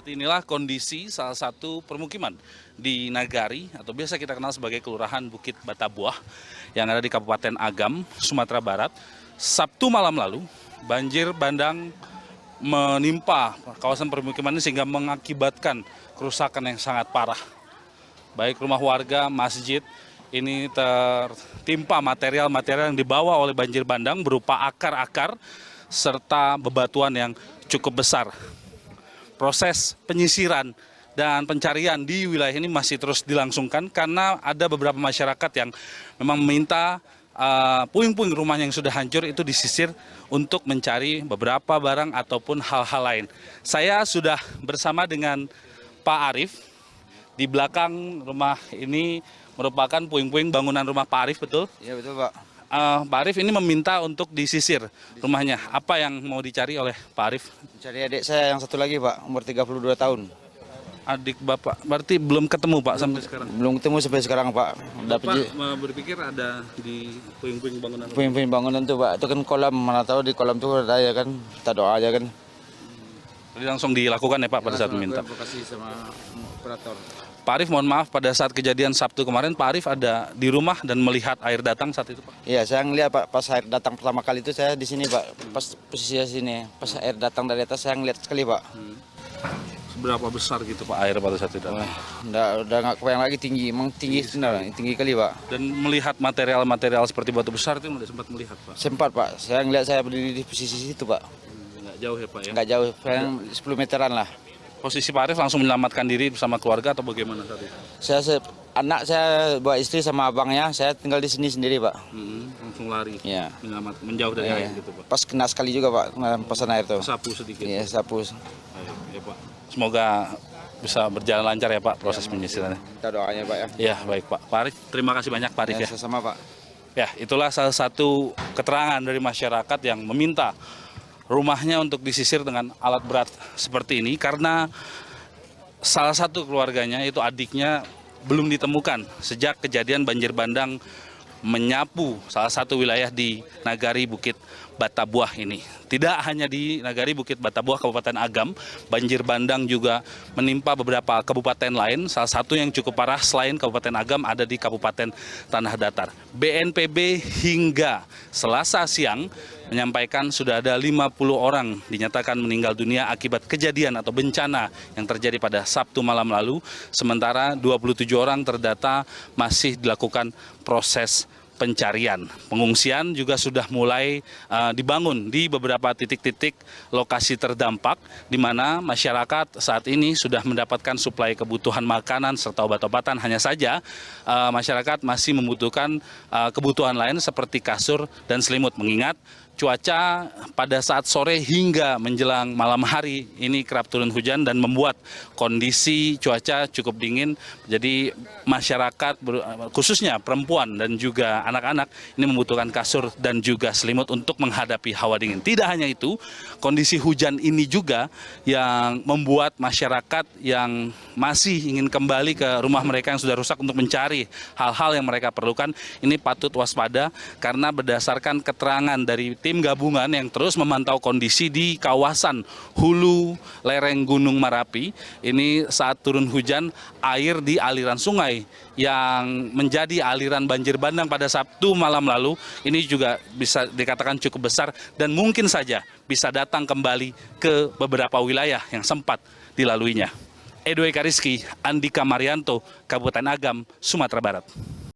Inilah kondisi salah satu permukiman di Nagari atau biasa kita kenal sebagai Kelurahan Bukit Batabuah yang ada di Kabupaten Agam, Sumatera Barat. Sabtu malam lalu, banjir bandang menimpa kawasan permukiman ini sehingga mengakibatkan kerusakan yang sangat parah. Baik rumah warga, masjid, ini tertimpa material-material yang dibawa oleh banjir bandang berupa akar-akar serta bebatuan yang cukup besar. Proses penyisiran dan pencarian di wilayah ini masih terus dilangsungkan karena ada beberapa masyarakat yang memang meminta puing-puing rumah yang sudah hancur itu disisir untuk mencari beberapa barang ataupun hal-hal lain. Saya sudah bersama dengan Pak Arif. Di belakang rumah ini merupakan puing-puing bangunan rumah Pak Arif, betul? Iya betul Pak. Pak Arif ini meminta untuk disisir rumahnya. Apa yang mau dicari oleh Pak Arif? Cari adik saya yang satu lagi Pak, umur 32 tahun. Adik Bapak, berarti belum ketemu Pak sampai sekarang? Belum ketemu sampai sekarang Pak. Bapak berpikir ada di puing-puing bangunan? Puing-puing bangunan tuh Pak, itu kan kolam, mana tahu di kolam tuh ada ya kan, kita doa aja kan. Jadi langsung dilakukan ya Pak pada saat meminta? Kasih sama operator. Pak Arif, mohon maaf, pada saat kejadian Sabtu kemarin Pak Arif ada di rumah dan melihat air datang saat itu Pak? Iya, saya ngeliat Pak, pas air datang pertama kali itu saya di sini Pak, pas posisinya sini. Pas air datang dari atas saya ngeliat sekali Pak. Seberapa besar gitu Pak air pada saat itu? Udah nggak kebayang lagi tinggi, emang tinggi sebenarnya, tinggi kali Pak. Dan melihat material-material seperti batu besar itu sempat melihat Pak? Sempat Pak, saya ngeliat saya berdiri di posisi situ Pak. Nggak jauh ya Pak ya? Nggak jauh, paling 10 meteran lah. Posisi Pak Arif langsung menyelamatkan diri bersama keluarga atau bagaimana saat itu? Anak saya bawa istri sama abangnya, saya tinggal di sini sendiri Pak. Langsung lari, Iya. menjauh dari Iya. air gitu Pak? Pas kena sekali juga Pak, kemarin pasan air tuh. Sapu sedikit? Iya, sapu. Ya Pak. Semoga bisa berjalan lancar ya Pak proses penyisirannya. Kita doanya Pak ya. Ya baik Pak. Pak Arif, terima kasih banyak Pak Arif ya. Sama Pak. Ya, itulah salah satu keterangan dari masyarakat yang meminta rumahnya untuk disisir dengan alat berat seperti ini karena salah satu keluarganya yaitu adiknya belum ditemukan sejak kejadian banjir bandang menyapu salah satu wilayah di Nagari Bukit Batabuah ini. Tidak hanya di Nagari Bukit Batabuah Kabupaten Agam, banjir bandang juga menimpa beberapa kabupaten lain. Salah satu yang cukup parah selain Kabupaten Agam ada di Kabupaten Tanah Datar. BNPB hingga Selasa siang menyampaikan sudah ada 50 orang dinyatakan meninggal dunia akibat kejadian atau bencana yang terjadi pada Sabtu malam lalu. Sementara 27 orang terdata masih dilakukan proses pencarian. Pengungsian juga sudah mulai dibangun di beberapa titik-titik lokasi terdampak di mana masyarakat saat ini sudah mendapatkan suplai kebutuhan makanan serta obat-obatan. Hanya saja masyarakat masih membutuhkan kebutuhan lain seperti kasur dan selimut, mengingat cuaca pada saat sore hingga menjelang malam hari ini kerap turun hujan dan membuat kondisi cuaca cukup dingin. Jadi masyarakat khususnya perempuan dan juga anak-anak ini membutuhkan kasur dan juga selimut untuk menghadapi hawa dingin. Tidak hanya itu, kondisi hujan ini juga yang membuat masyarakat yang masih ingin kembali ke rumah mereka yang sudah rusak untuk mencari hal-hal yang mereka perlukan ini patut waspada karena berdasarkan keterangan dari tim gabungan yang terus memantau kondisi di kawasan hulu lereng Gunung Merapi. Ini saat turun hujan, air di aliran sungai yang menjadi aliran banjir bandang pada Sabtu malam lalu ini juga bisa dikatakan cukup besar dan mungkin saja bisa datang kembali ke beberapa wilayah yang sempat dilaluinya. Edo Eka Rizky, Andika Marianto, Kabupaten Agam, Sumatera Barat.